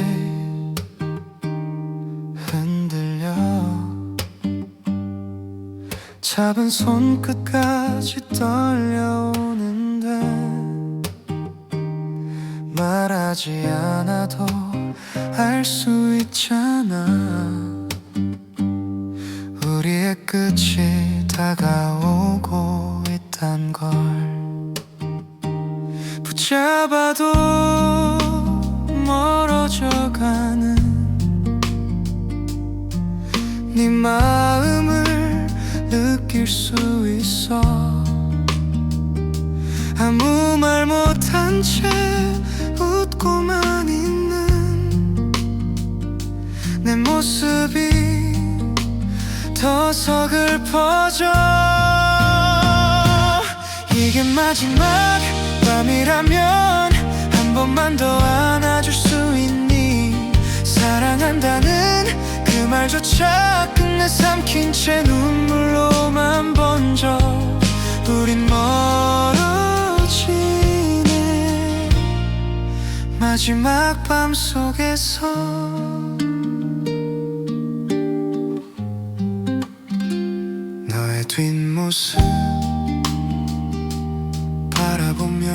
흔들려 잡은 손끝까지 떨려오는데 말하지 않아도 알 수 있잖아. 우리의 끝이 다가오고 있단 걸. 붙잡아도 멀어져가는 네 마음을 느낄 수 있어. 아무 말 못한 채 웃고만 있는 내 모습이 더 서글퍼져. 이게 마지막 밤이라면 한 번만 더 안아줄 수 있니? 사랑한다는 그 말조차 끝내 삼킨 채 눈물로만 번져. 우린 멀어지네. 마지막 밤 속에서 너의 뒷모습 바라보며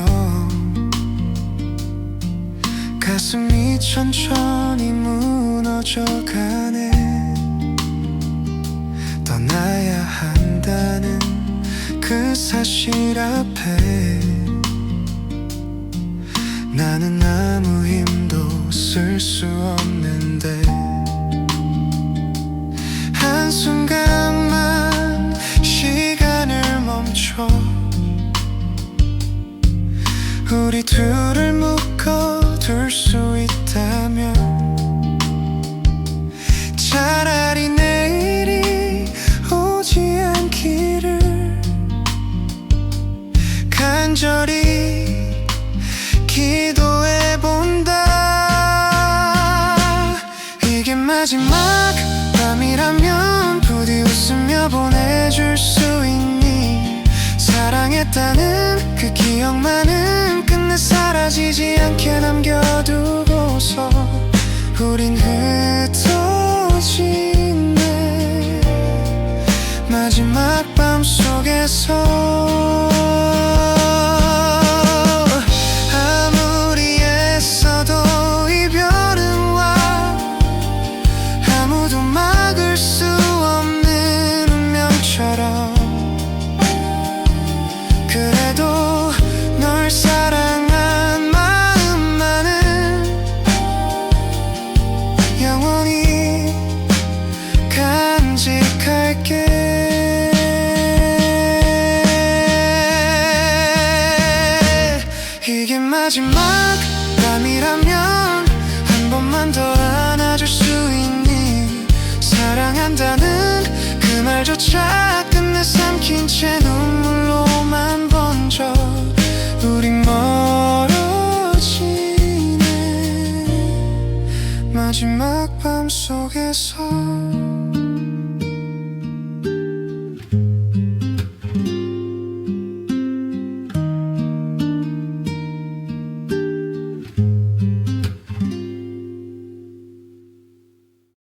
가슴이 천천히 무너져가네. 떠나야 한다는 그 사실 앞에 나는 아무 힘도 없을 수 없는데 한순간만 시간을 멈춰 우리 둘을 묶어둘 수 있다면 차라리 내일이 오지 않기를 간절히 기도해본다. 이게 마지막 밤이라면 부디 웃으며 보내줄 수 있니? 사랑했다는 그 기억만은 끝내 사라지지 않게 남겨두고서 우린 흩어지네 마지막 밤 속에서. 아무리 애써도 이별은 와 아무도 막을 수 없는 운명처럼 그래도 널 사랑한 마음만은 영원히 간직할게. 이게 마지막